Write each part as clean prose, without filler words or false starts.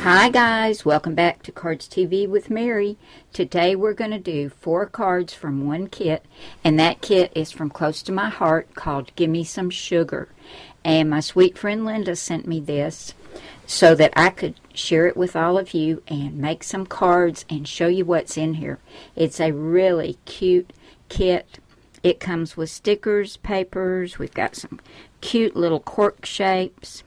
Hi guys, welcome back to Cardz TV with Mary. Today we're going to do 4 cards from one kit, and that kit is from close to my heart called Gimme Some Sugar. And my sweet friend Linda sent me this so that I could share it with all of you and make some cards and show you what's in here. It's a really cute kit. It comes with stickers, papers, we've got some cute little cork shapes.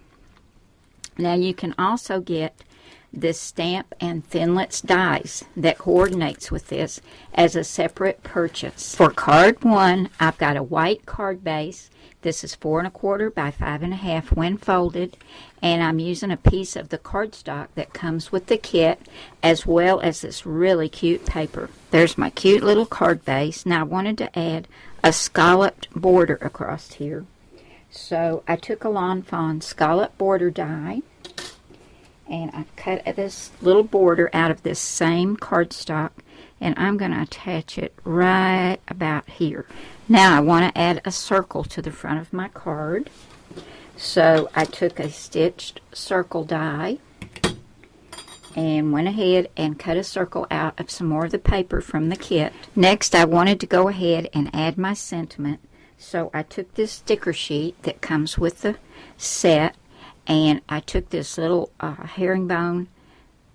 Now you can also get this stamp and Thinlits dies that coordinates with this as a separate purchase. For card 1, I've got a white card base. This is 4 1/4 by 5 1/2 when folded, and I'm using a piece of the cardstock that comes with the kit as well as this really cute paper. There's my cute little card base. Now I wanted to add a scalloped border across here, so I took a Lawn Fawn scallop border die, and I cut this little border out of this same cardstock, and I'm going to attach it right about here. Now I want to add a circle to the front of my card, so I took a stitched circle die and went ahead and cut a circle out of some more of the paper from the kit. Next I wanted to go ahead and add my sentiment, so I took this sticker sheet that comes with the set, and I took this little herringbone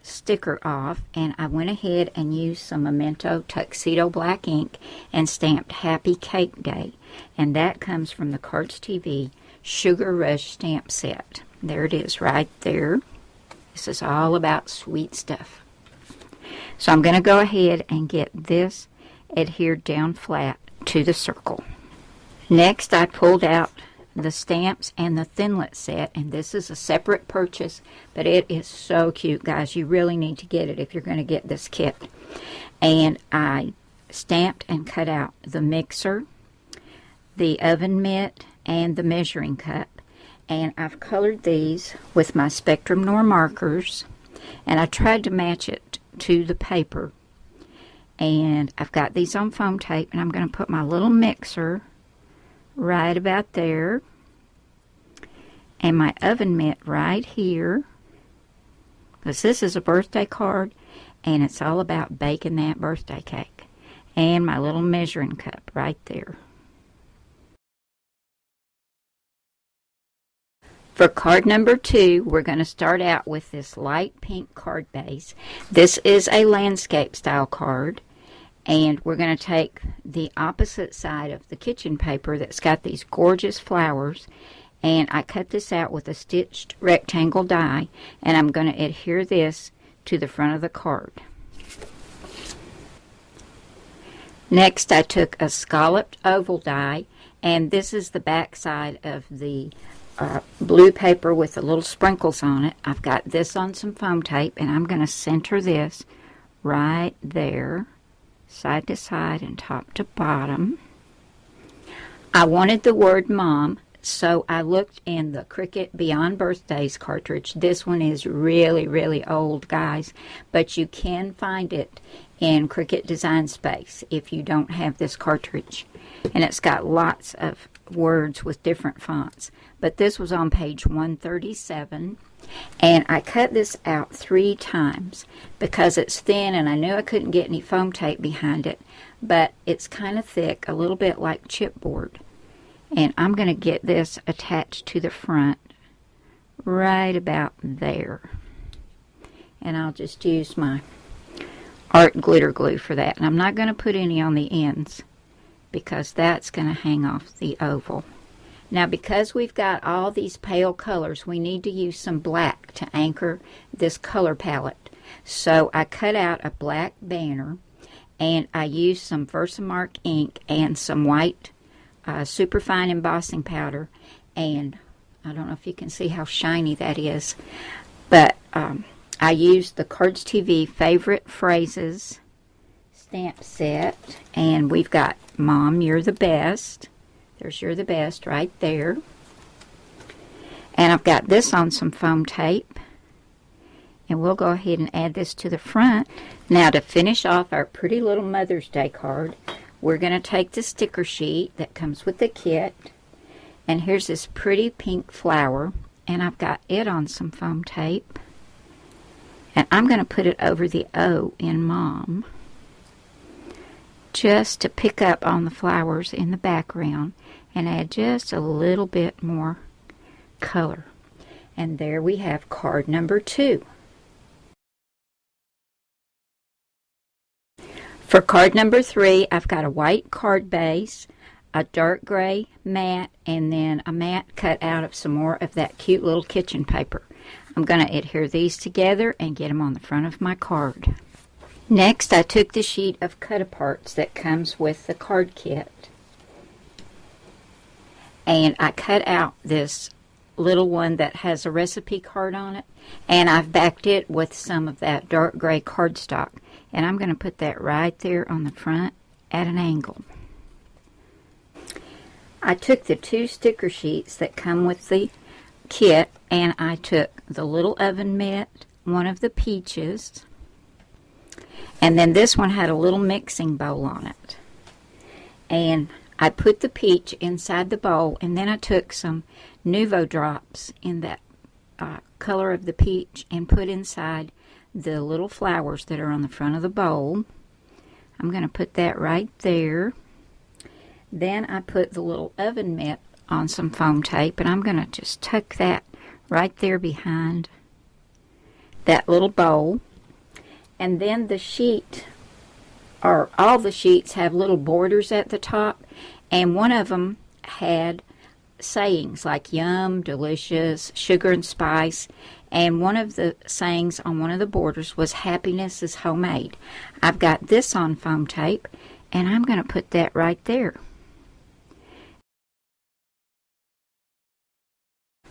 sticker off, and I went ahead and used some Memento Tuxedo black ink and stamped Happy Cake Day. And that comes from the Cardz TV Sugar Rush stamp set. There it is right there. This is all about sweet stuff. So I'm going to go ahead and get this adhered down flat to the circle. Next I pulled out the stamps and the Thinlit set, and this is a separate purchase, but it is so cute, guys. You really need to get it if you're going to get this kit. And I stamped and cut out the mixer, the oven mitt, and the measuring cup, and I've colored these with my Spectrum Noir markers, and I tried to match it to the paper. And I've got these on foam tape, and I'm going to put my little mixer right about there, and my oven mitt right here, because this is a birthday card and it's all about baking that birthday cake, and my little measuring cup right there. For card number 2, we're going to start out with this light pink card base. This is a landscape style card, and we're going to take the opposite side of the kitchen paper that's got these gorgeous flowers, and I cut this out with a stitched rectangle die, and I'm going to adhere this to the front of the card. Next I took a scalloped oval die, and this is the back side of the blue paper with the little sprinkles on it. I've got this on some foam tape, and I'm going to center this right there, side to side and top to bottom. I wanted the word Mom, so I looked in the Cricut Beyond Birthdays cartridge. This one is really, really old, guys, but you can find it in Cricut Design Space if you don't have this cartridge. And it's got lots of words with different fonts. But this was on page 137. And I cut this out 3 times because it's thin, and I knew I couldn't get any foam tape behind it, but it's kind of thick, a little bit like chipboard. And I'm going to get this attached to the front right about there. And I'll just use my art glitter glue for that. And I'm not going to put any on the ends because that's going to hang off the oval. Now, because we've got all these pale colors, we need to use some black to anchor this color palette. So I cut out a black banner, and I used some Versamark ink and some white superfine embossing powder. And I don't know if you can see how shiny that is, but I used the Cardz TV Favorite Phrases stamp set, and we've got Mom, You're the Best. There's You're the Best right there. And I've got this on some foam tape. And we'll go ahead and add this to the front. Now, to finish off our pretty little Mother's Day card, we're going to take the sticker sheet that comes with the kit. And here's this pretty pink flower. And I've got it on some foam tape. And I'm going to put it over the O in Mom, just to pick up on the flowers in the background and add just a little bit more color. And there we have card number 2. For card number 3, I've got a white card base, a dark gray mat, and then a mat cut out of some more of that cute little kitchen paper. I'm going to adhere these together and get them on the front of my card. Next, I took the sheet of cut-aparts that comes with the card kit, and I cut out this little one that has a recipe card on it, and I've backed it with some of that dark gray cardstock, and I'm going to put that right there on the front at an angle. I took the 2 sticker sheets that come with the kit, and I took the little oven mitt, one of the peaches, and then this one had a little mixing bowl on it. And I put the peach inside the bowl, and then I took some Nuvo drops in that color of the peach and put inside the little flowers that are on the front of the bowl. I'm going to put that right there. Then I put the little oven mitt on some foam tape, and I'm going to just tuck that right there behind that little bowl. And then the sheet, or all the sheets, have little borders at the top, and one of them had sayings like yum, delicious, sugar and spice, and one of the sayings on one of the borders was happiness is homemade. I've got this on foam tape, and I'm going to put that right there.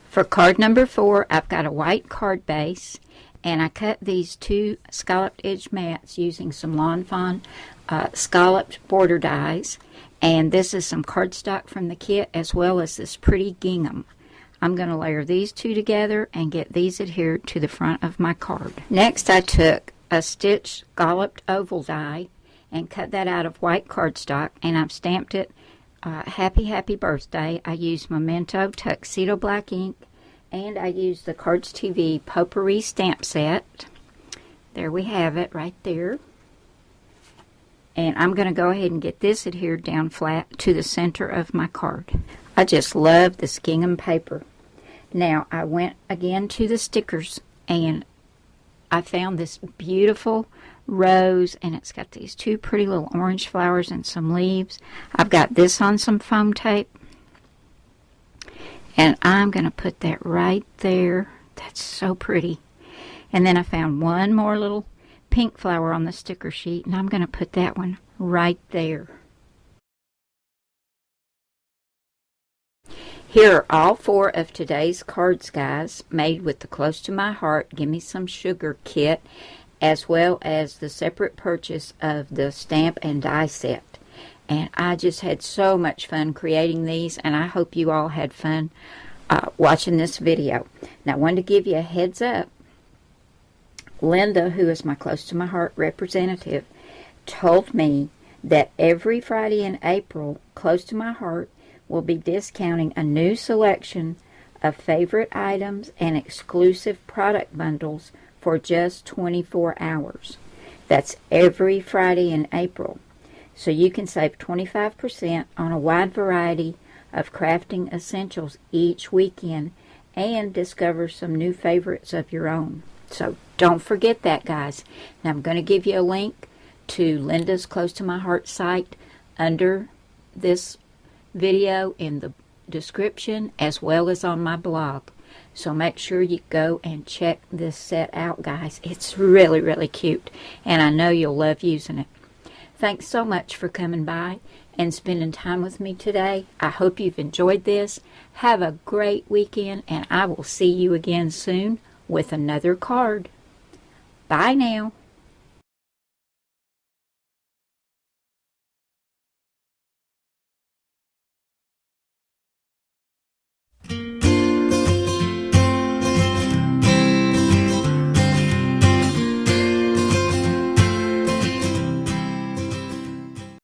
For card number 4, I've got a white card base, and I cut these 2 scalloped edge mats using some Lawn Fawn scalloped border dies, and this is some cardstock from the kit as well as this pretty gingham. I'm going to layer these 2 together and get these adhered to the front of my card. Next, I took a stitched scalloped oval die and cut that out of white cardstock, and I've stamped it Happy Happy Birthday. I used Memento Tuxedo Black ink, and I used the Cardz TV Potpourri stamp set. There we have it right there. And I'm going to go ahead and get this adhered down flat to the center of my card. I just love this gingham paper. Now, I went again to the stickers, and I found this beautiful rose, and it's got these 2 pretty little orange flowers and some leaves. I've got this on some foam tape, and I'm going to put that right there. That's so pretty. And then I found one more little pink flower on the sticker sheet, and I'm going to put that one right there. Here are all 4 of today's cards, guys, made with the Close to My Heart Gimme Some Sugar kit, as well as the separate purchase of the stamp and die set. And I just had so much fun creating these, and I hope you all had fun watching this video. Now, I wanted to give you a heads up. Linda, who is my Close to My Heart representative, told me that every Friday in April, Close to My Heart will be discounting a new selection of favorite items and exclusive product bundles for just 24 hours. That's every Friday in April. So you can save 25% on a wide variety of crafting essentials each weekend and discover some new favorites of your own. So don't forget that, guys. Now I'm going to give you a link to Linda's Close to My Heart site under this video in the description, as well as on my blog. So make sure you go and check this set out, guys. It's really, really cute, and I know you'll love using it. Thanks so much for coming by and spending time with me today. I hope you've enjoyed this. Have a great weekend, and I will see you again soon with another card. Bye now.